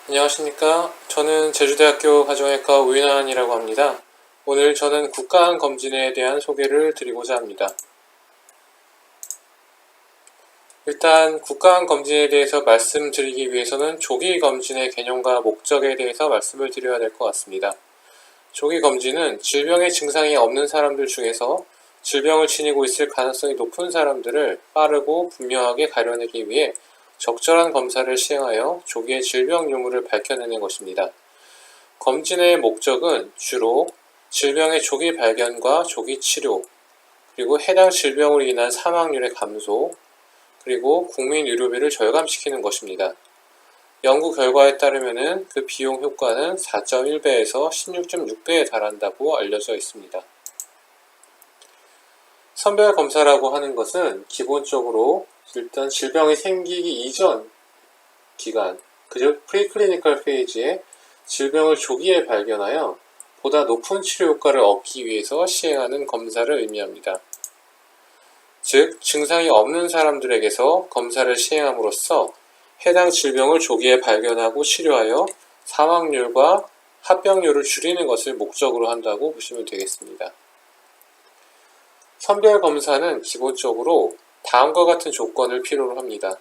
안녕하십니까. 저는 제주대학교 가정의학과 우윤환이라고 합니다. 오늘 저는 국가암 검진에 대한 소개를 드리고자 합니다. 일단 국가암 검진에 대해서 말씀드리기 위해서는 조기 검진의 개념과 목적에 대해서 말씀을 드려야 될 것 같습니다. 조기 검진은 질병의 증상이 없는 사람들 중에서 질병을 지니고 있을 가능성이 높은 사람들을 빠르고 분명하게 가려내기 위해 적절한 검사를 시행하여 조기에 질병 유무를 밝혀내는 것입니다. 검진의 목적은 주로 질병의 조기 발견과 조기 치료, 그리고 해당 질병으로 인한 사망률의 감소, 그리고 국민 의료비를 절감시키는 것입니다. 연구 결과에 따르면 그 비용 효과는 4.1배에서 16.6배에 달한다고 알려져 있습니다. 선별 검사라고 하는 것은 기본적으로 일단 질병이 생기기 이전 기간, 즉 프리클리니컬 페이지에 질병을 조기에 발견하여 보다 높은 치료 효과를 얻기 위해서 시행하는 검사를 의미합니다. 즉, 증상이 없는 사람들에게서 검사를 시행함으로써 해당 질병을 조기에 발견하고 치료하여 사망률과 합병률을 줄이는 것을 목적으로 한다고 보시면 되겠습니다. 선별 검사는 기본적으로 다음과 같은 조건을 필요로 합니다.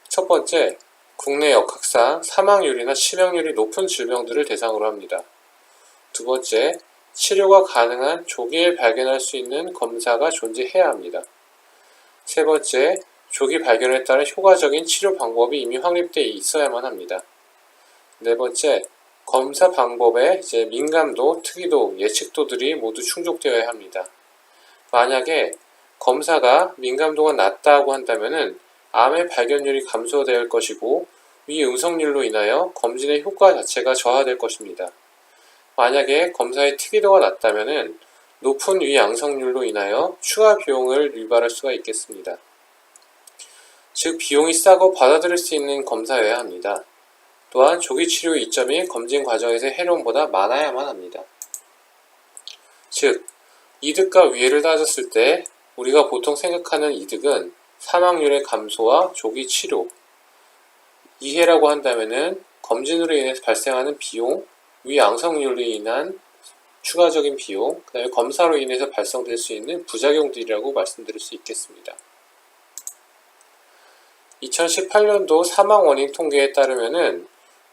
첫 번째, 국내 역학상 사망률이나 치명률이 높은 질병들을 대상으로 합니다. 두 번째, 치료가 가능한 조기에 발견할 수 있는 검사가 존재해야 합니다. 세 번째, 조기 발견에 따른 효과적인 치료 방법이 이미 확립되어 있어야만 합니다. 네 번째, 검사 방법의 민감도, 특이도, 예측도들이 모두 충족되어야 합니다. 만약에 검사가 민감도가 낮다고 한다면 암의 발견율이 감소될 것이고 위 음성률로 인하여 검진의 효과 자체가 저하될 것입니다. 만약에 검사의 특이도가 낮다면 높은 위 양성률로 인하여 추가 비용을 유발할 수가 있겠습니다. 즉 비용이 싸고 받아들일 수 있는 검사여야 합니다. 또한 조기 치료 이점이 검진 과정에서의 해로움보다 많아야만 합니다. 즉 이득과 위해를 따졌을 때 우리가 보통 생각하는 이득은 사망률의 감소와 조기 치료, 이해라고 한다면 검진으로 인해서 발생하는 비용, 위양성률로 인한 추가적인 비용, 그 다음에 검사로 인해서 발생될 수 있는 부작용들이라고 말씀드릴 수 있겠습니다. 2018년도 사망 원인 통계에 따르면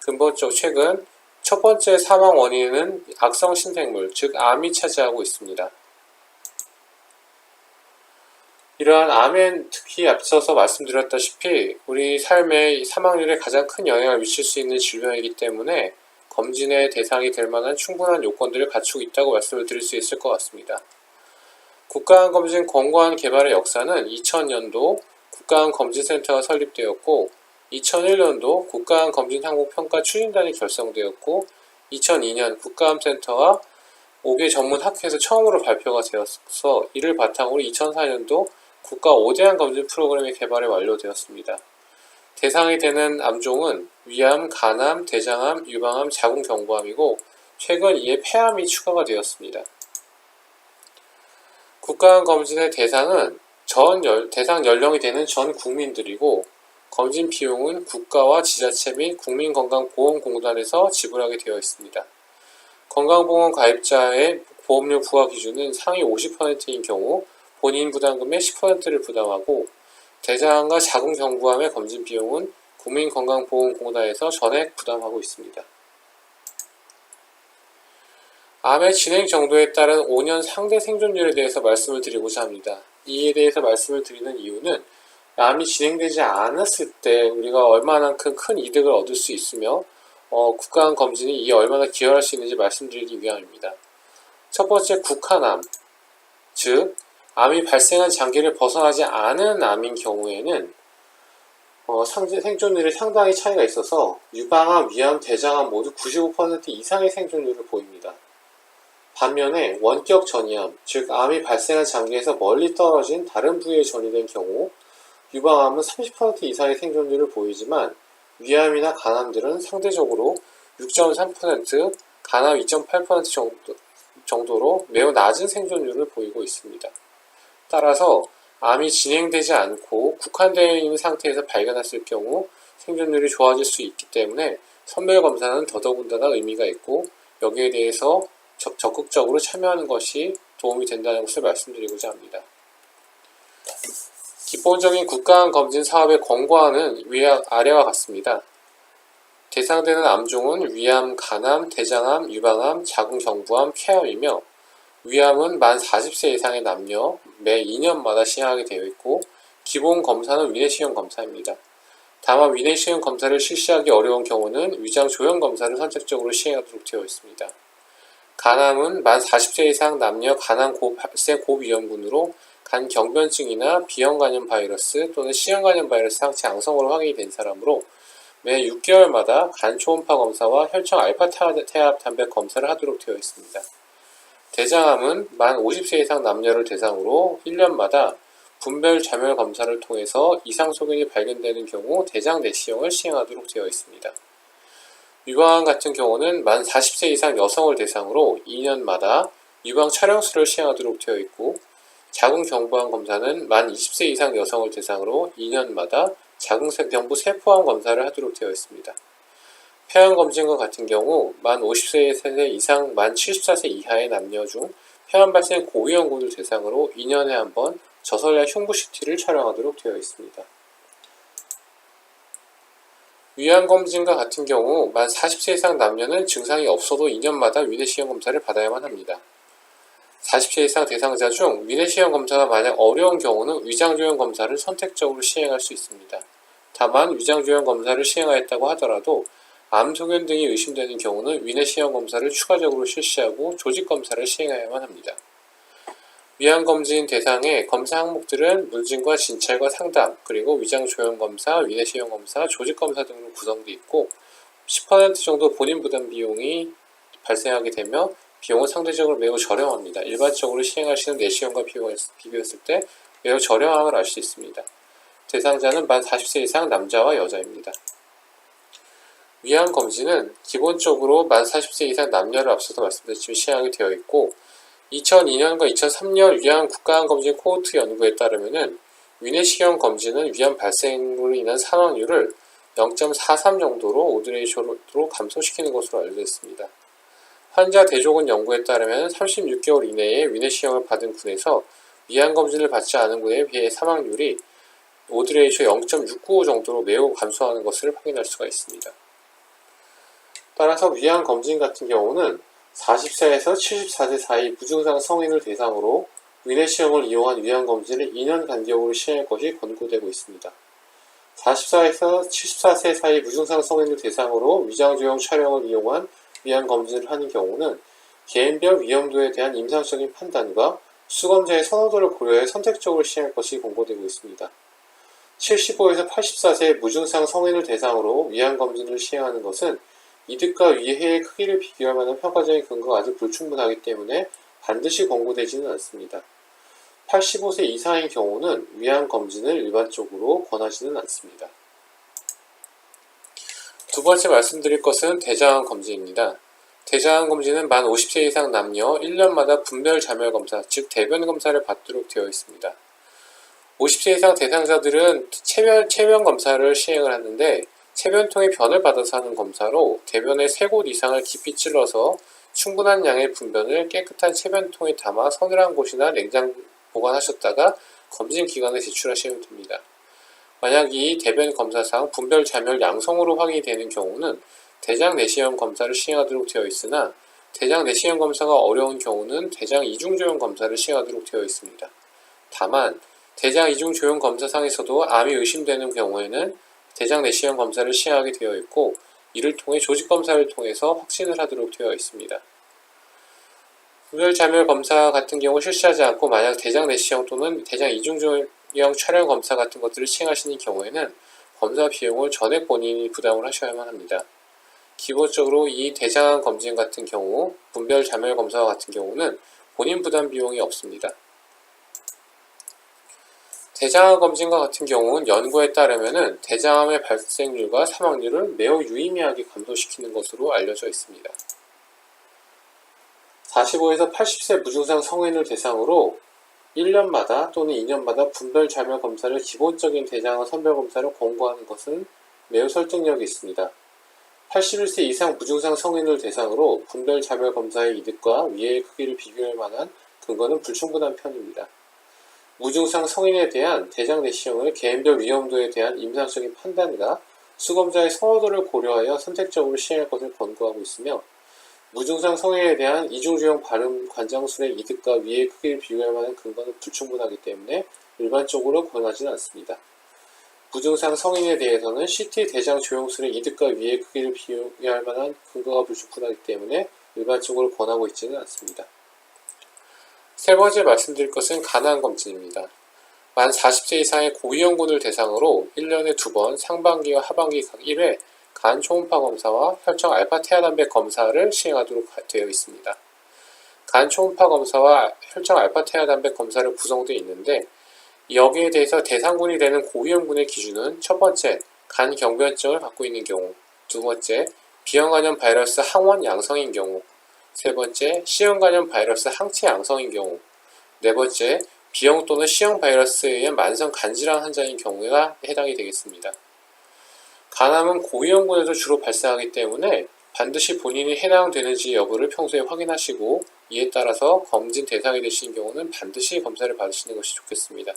근본적 최근 첫 번째 사망 원인은 악성 신생물, 즉 암이 차지하고 있습니다. 이러한 암엔 특히 앞서서 말씀드렸다시피 우리 삶의 사망률에 가장 큰 영향을 미칠 수 있는 질병이기 때문에 검진의 대상이 될 만한 충분한 요건들을 갖추고 있다고 말씀을 드릴 수 있을 것 같습니다. 국가암검진 권고안 개발의 역사는 2000년도 국가암검진센터가 설립되었고 2001년도 국가암검진항목평가 추진단이 결성되었고 2002년 국가암센터와 5개 전문 학회에서 처음으로 발표가 되어서 이를 바탕으로 2004년도 국가 5대암 검진 프로그램의 개발이 완료되었습니다. 대상이 되는 암종은 위암, 간암, 대장암, 유방암, 자궁경부암이고 최근 이에 폐암이 추가가 되었습니다. 국가암 검진의 대상은 대상 연령이 되는 전 국민들이고 검진 비용은 국가와 지자체 및 국민건강보험공단에서 지불하게 되어 있습니다. 건강보험 가입자의 보험료 부과 기준은 상위 50%인 경우 본인 부담금의 10%를 부담하고 대장암과 자궁경부암의 검진 비용은 국민건강보험공단에서 전액 부담하고 있습니다. 암의 진행 정도에 따른 5년 상대 생존율에 대해서 말씀을 드리고자 합니다. 이에 대해서 말씀을 드리는 이유는 암이 진행되지 않았을 때 우리가 얼마나 큰 이득을 얻을 수 있으며 국가암 검진이 이에 얼마나 기여할 수 있는지 말씀드리기 위함입니다. 첫 번째, 국한암, 즉 암이 발생한 장기를 벗어나지 않은 암인 경우에는 생존율이 상당히 차이가 있어서 유방암, 위암, 대장암 모두 95% 이상의 생존율을 보입니다. 반면에 원격 전이암, 즉 암이 발생한 장기에서 멀리 떨어진 다른 부위에 전이된 경우 유방암은 30% 이상의 생존율을 보이지만 위암이나 간암들은 상대적으로 6.3%, 간암 2.8% 정도로 매우 낮은 생존율을 보이고 있습니다. 따라서 암이 진행되지 않고 국한되어 있는 상태에서 발견했을 경우 생존율이 좋아질 수 있기 때문에 선별검사는 더더군다나 의미가 있고 여기에 대해서 적극적으로 참여하는 것이 도움이 된다는 것을 말씀드리고자 합니다. 기본적인 국가암 검진 사업의 권고안은 아래와 같습니다. 대상되는 암종은 위암, 간암, 대장암, 유방암, 자궁경부암, 폐암이며 위암은 만 40세 이상의 남녀 매 2년마다 시행하게 되어 있고 기본 검사는 위내시경 검사입니다. 다만 위내시경 검사를 실시하기 어려운 경우는 위장 조형 검사를 선택적으로 시행하도록 되어 있습니다. 간암은 만 40세 이상 남녀 간암 발생 고위험군으로 간 경변증이나 B형 간염 바이러스 또는 C형 간염 바이러스 항체 양성으로 확인이 된 사람으로 매 6개월마다 간 초음파 검사와 혈청 알파 태압 단백 검사를 하도록 되어 있습니다. 대장암은 만 50세 이상 남녀를 대상으로 1년마다 분별 자멸 검사를 통해서 이상 소견이 발견되는 경우 대장 내시경을 시행하도록 되어 있습니다. 유방암 같은 경우는 만 40세 이상 여성을 대상으로 2년마다 유방 촬영술을 시행하도록 되어 있고 자궁경부암 검사는 만 20세 이상 여성을 대상으로 2년마다 자궁경부 세포암 검사를 하도록 되어 있습니다. 폐암 검진과 같은 경우 만 50세 이상 만 74세 이하의 남녀 중 폐암 발생 고위험군을 대상으로 2년에 한 번 저설약 흉부 CT를 촬영하도록 되어 있습니다. 위암 검진과 같은 경우 만 40세 이상 남녀는 증상이 없어도 2년마다 위내시경 검사를 받아야만 합니다. 40세 이상 대상자 중 위내시경 검사가 만약 어려운 경우는 위장조형 검사를 선택적으로 시행할 수 있습니다. 다만 위장조형 검사를 시행하였다고 하더라도 암 소견 등이 의심되는 경우는 위내시경 검사를 추가적으로 실시하고 조직검사를 시행해야만 합니다. 위암검진 대상의 검사 항목들은 문진과 진찰과 상담, 그리고 위장조형검사, 위내시경검사, 조직검사 등으로 구성되어 있고 10% 정도 본인 부담 비용이 발생하게 되며 비용은 상대적으로 매우 저렴합니다. 일반적으로 시행하시는 내시경과 비교했을 때 매우 저렴함을 알 수 있습니다. 대상자는 만 40세 이상 남자와 여자입니다. 위암검진은 기본적으로 만 40세 이상 남녀를 앞서서 말씀드렸지만 시행하게 되어 있고 2002년과 2003년 위암 국가암검진 코호트 연구에 따르면 위내시경 검진은 위암 발생으로 인한 사망률을 0.43 정도로 오드레이쇼로 감소시키는 것으로 알려져 있습니다. 환자 대조군 연구에 따르면 36개월 이내에 위내시경을 받은 군에서 위암 검진을 받지 않은 군에 비해 사망률이 오드레이쇼 0.695 정도로 매우 감소하는 것을 확인할 수가 있습니다. 따라서 위암 검진 같은 경우는 40세에서 74세 사이 무증상 성인을 대상으로 위내시경을 이용한 위암검진을 2년 간격으로 시행할 것이 권고되고 있습니다. 44에서 74세 사이 무증상 성인을 대상으로 위장조형 촬영을 이용한 위암검진을 하는 경우는 개인별 위험도에 대한 임상적인 판단과 수검자의 선호도를 고려해 선택적으로 시행할 것이 권고되고 있습니다. 75에서 84세 무증상 성인을 대상으로 위암검진을 시행하는 것은 이득과 위해의 크기를 비교할 만한 평가적인 근거가 아직 불충분하기 때문에 반드시 권고되지는 않습니다. 85세 이상인 경우는 위암검진을 일반적으로 권하지는 않습니다. 두 번째 말씀드릴 것은 대장암 검진입니다. 대장암 검진은 만 50세 이상 남녀 1년마다 분별 자멸 검사, 즉 대변 검사를 받도록 되어 있습니다. 50세 이상 대상자들은 체변 검사를 시행을 하는데 체변통에 변을 받아서 하는 검사로 대변의 3곳 이상을 깊이 찔러서 충분한 양의 분변을 깨끗한 체변통에 담아 서늘한 곳이나 냉장 보관하셨다가 검진 기관에 제출하시면 됩니다. 만약 이 대변 검사상 분별 자멸 양성으로 확인이 되는 경우는 대장 내시경 검사를 시행하도록 되어 있으나 대장 내시경 검사가 어려운 경우는 대장 이중조형 검사를 시행하도록 되어 있습니다. 다만 대장 이중조형 검사상에서도 암이 의심되는 경우에는 대장 내시경 검사를 시행하게 되어 있고 이를 통해 조직검사를 통해서 확진을 하도록 되어 있습니다. 분별 자멸 검사 같은 경우 실시하지 않고 만약 대장 내시경 또는 대장 이중조형 촬영 검사 같은 것들을 시행하시는 경우에는 검사 비용을 전액 본인이 부담을 하셔야만 합니다. 기본적으로 이 대장암 검진 같은 경우 분별 자멸 검사와 같은 경우는 본인 부담 비용이 없습니다. 대장암 검진과 같은 경우는 연구에 따르면 대장암의 발생률과 사망률을 매우 유의미하게 감소시키는 것으로 알려져 있습니다. 45에서 80세 무증상 성인을 대상으로 1년마다 또는 2년마다 분별 자멸 검사를 기본적인 대장암 선별 검사로 권고하는 것은 매우 설득력이 있습니다. 81세 이상 무증상 성인을 대상으로 분별 자별 검사의 이득과 위해의 크기를 비교할 만한 근거는 불충분한 편입니다. 무증상 성인에 대한 대장 내시경을 개인별 위험도에 대한 임상적인 판단과 수검자의 선호도를 고려하여 선택적으로 시행할 것을 권고하고 있으며, 무증상 성인에 대한 이중주형 발음 관장술의 이득과 위해의 크기를 비교할 만한 근거는 불충분하기 때문에 일반적으로 권하지는 않습니다. 무증상 성인에 대해서는 CT 대장 조형술의 이득과 위해의 크기를 비교할 만한 근거가 불충분하기 때문에 일반적으로 권하고 있지는 않습니다. 세 번째 말씀드릴 것은 간암 검진입니다. 만 40세 이상의 고위험군을 대상으로 1년에 2번 상반기와 하반기 각 1회 간 초음파 검사와 혈청 알파 태아단백 검사를 시행하도록 되어 있습니다. 간 초음파 검사와 혈청 알파 태아단백 검사를 구성되어 있는데, 여기에 대해서 대상군이 되는 고위험군의 기준은 첫 번째, 간 경변증을 갖고 있는 경우, 두 번째, B형 간염 바이러스 항원 양성인 경우, 세 번째, C형 간염 바이러스 항체 양성인 경우, 네 번째, B형 또는 C형 바이러스에 의한 만성 간질환 환자인 경우가 해당이 되겠습니다. 간암은 고위험군에서 주로 발생하기 때문에 반드시 본인이 해당되는지 여부를 평소에 확인하시고, 이에 따라서 검진 대상이 되시는 경우는 반드시 검사를 받으시는 것이 좋겠습니다.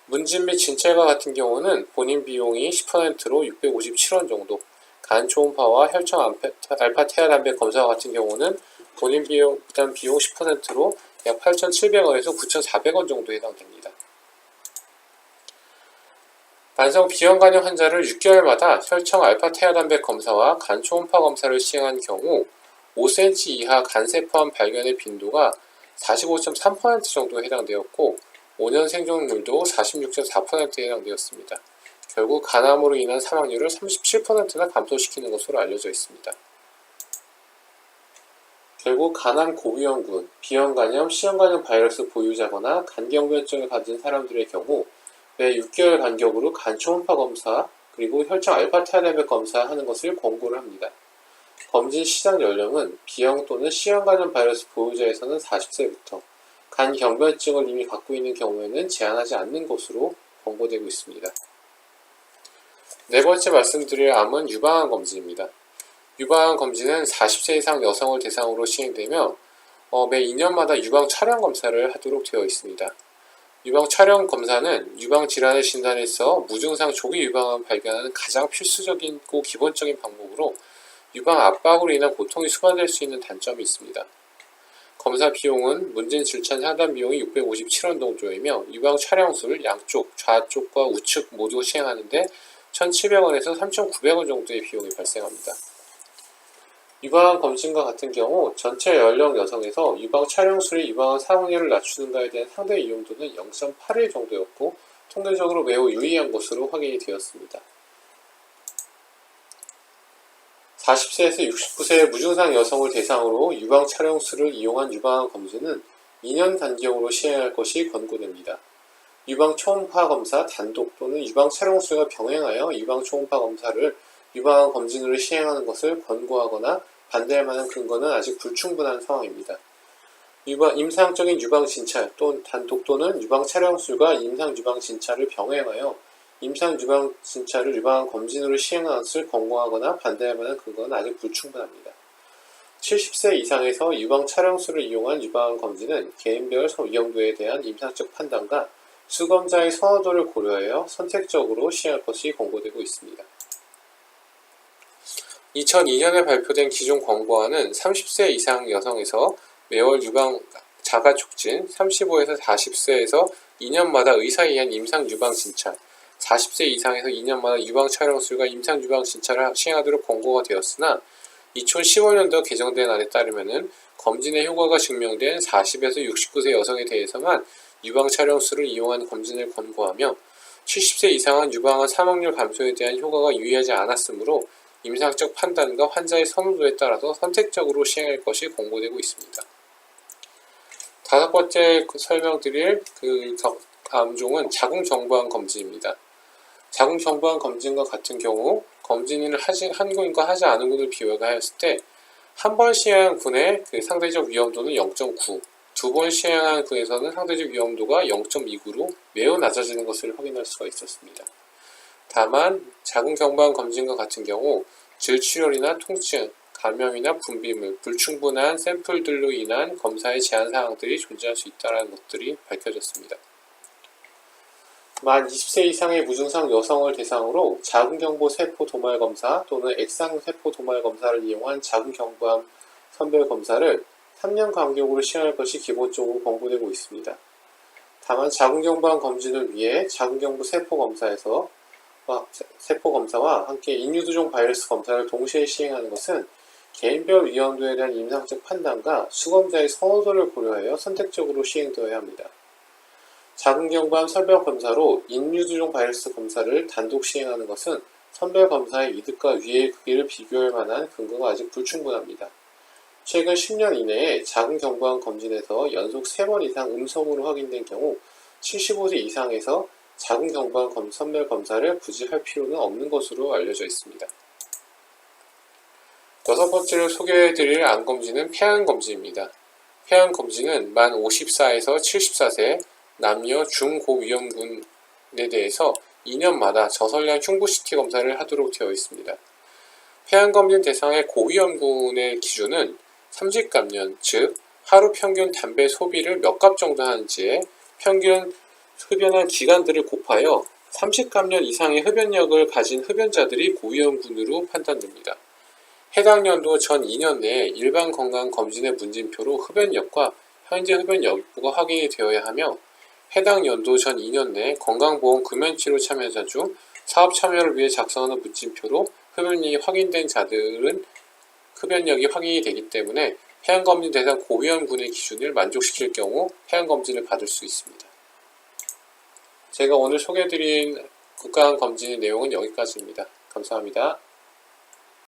문진 및 진찰과 같은 경우는 본인 비용이 10%로 657원 정도, 간 초음파와 혈청 알파 태아단백 검사 같은 경우는 본인 부담 비용 10%로 약 8,700원에서 9,400원 정도 해당됩니다. 만성 B형 간염 환자를 6개월마다 혈청 알파 태아단백 검사와 간 초음파 검사를 시행한 경우 5cm 이하 간세포암 발견의 빈도가 45.3% 정도에 해당되었고, 5년 생존율도 46.4%에 해당되었습니다. 결국 간암으로 인한 사망률을 37%나 감소시키는 것으로 알려져 있습니다. 결국 간암 고위험군, B형 간염, C형 간염 바이러스 보유자거나 간경변증을 가진 사람들의 경우 매 6개월 간격으로 간 초음파 검사 그리고 혈청 알파 태아단백 검사하는 것을 권고를 합니다. 검진 시작 연령은 B형 또는 C형 간염 바이러스 보유자에서는 40세부터, 간 경변증을 이미 갖고 있는 경우에는 제한하지 않는 것으로 권고되고 있습니다. 네 번째 말씀드릴 암은 유방암 검진입니다. 유방암 검진은 40세 이상 여성을 대상으로 시행되며 매 2년마다 유방 촬영 검사를 하도록 되어 있습니다. 유방 촬영 검사는 유방 질환의 진단에서 무증상 조기 유방암을 발견하는 가장 필수적이고 기본적인 방법으로 유방 압박으로 인한 고통이 수반될 수 있는 단점이 있습니다. 검사 비용은 문진 질환 상담 비용이 657원 정도이며 유방 촬영술 양쪽, 좌쪽과 우측 모두 시행하는데 1,700원에서 3,900원 정도의 비용이 발생합니다. 유방암 검진과 같은 경우 전체 연령 여성에서 유방 촬영술이 유방암 사망률을 낮추는가에 대한 상대 이용도는 0.81 정도였고 통계적으로 매우 유의한 것으로 확인이 되었습니다. 40세에서 69세의 무증상 여성을 대상으로 유방 촬영술을 이용한 유방암 검진은 2년 간격으로 시행할 것이 권고됩니다. 유방 초음파 검사 단독 또는 유방 촬영술과 병행하여 유방 초음파 검사를 유방암 검진으로 시행하는 것을 권고하거나 반대할 만한 근거는 아직 불충분한 상황입니다. 임상적인 유방 진찰 또는 단독 또는 유방 촬영술과 임상 유방 진찰을 병행하여 임상 유방 진찰을 유방암 검진으로 시행하는 것을 권고하거나 반대할 만한 근거는 아직 불충분합니다. 70세 이상에서 유방 촬영술을 이용한 유방암 검진은 개인별 위험도에 대한 임상적 판단과 수검자의 선호도를 고려하여 선택적으로 시행할 것이 권고되고 있습니다. 2002년에 발표된 기존 권고안은 30세 이상 여성에서 매월 유방 자가 촉진, 35에서 40세에서 2년마다 의사에 의한 임상 유방 진찰, 40세 이상에서 2년마다 유방 촬영술과 임상 유방 진찰을 시행하도록 권고가 되었으나 2015년도 개정된 안에 따르면 검진의 효과가 증명된 40에서 69세 여성에 대해서만 유방 촬영술을 이용한 검진을 권고하며 70세 이상은 유방암 사망률 감소에 대한 효과가 유의하지 않았으므로 임상적 판단과 환자의 선호도에 따라서 선택적으로 시행할 것이 권고되고 있습니다. 다섯 번째 설명드릴 암종은 자궁정보암 검진입니다. 자궁정보암 검진과 같은 경우 검진을 한 군과 하지 않은 군을 비교하였을 때 한 번 시행한 군의 상대적 위험도는 0.9, 두 번 시행한 군에서는 상대적 위험도가 0.29로 매우 낮아지는 것을 확인할 수가 있었습니다. 다만 자궁경부암 검진과 같은 경우 질출혈이나 통증, 감염이나 분비물, 불충분한 샘플들로 인한 검사의 제한 사항들이 존재할 수 있다는 것들이 밝혀졌습니다. 만 20세 이상의 무증상 여성을 대상으로 자궁경부 세포 도말 검사 또는 액상 세포 도말 검사를 이용한 자궁경부암 선별 검사를 3년 간격으로 시행할 것이 기본적으로 권고되고 있습니다. 다만 자궁경부암 검진을 위해 자궁경부 세포 검사와 함께 인유두종 바이러스 검사를 동시에 시행하는 것은 개인별 위험도에 대한 임상적 판단과 수검자의 선호도를 고려하여 선택적으로 시행되어야 합니다. 자궁경부암 선별 검사로 인유두종 바이러스 검사를 단독 시행하는 것은 선별 검사의 이득과 위해의 크기를 비교할 만한 근거가 아직 불충분합니다. 최근 10년 이내에 자궁경부암 검진에서 연속 3번 이상 음성으로 확인된 경우 75세 이상에서 자궁경부암 선별 검사를 굳이 할 필요는 없는 것으로 알려져 있습니다. 여섯 번째로 소개해드릴 암검진은 폐암검진입니다. 폐암검진은 만 54에서 74세 남녀 중고위험군에 대해서 2년마다 저설량 흉부 CT 검사를 하도록 되어 있습니다. 폐암검진 대상의 고위험군의 기준은 30갑년, 즉 하루 평균 담배 소비를 몇 갑 정도 하는지에 평균 흡연한 기간들을 곱하여 30갑년 이상의 흡연력을 가진 흡연자들이 고위험군으로 판단됩니다. 해당 연도 전 2년 내에 일반 건강검진의 문진표로 흡연력과 현재 흡연 여부가 확인이 되어야 하며 해당 연도 전 2년 내에 건강보험 금연치료 참여자 중 사업 참여를 위해 작성하는 문진표로 흡연력이 확인된 자들은 흡연력이 확인이 되기 때문에 폐암검진 대상 고위험군의 기준을 만족시킬 경우 폐암검진을 받을 수 있습니다. 제가 오늘 소개해드린 국가암검진의 내용은 여기까지입니다. 감사합니다.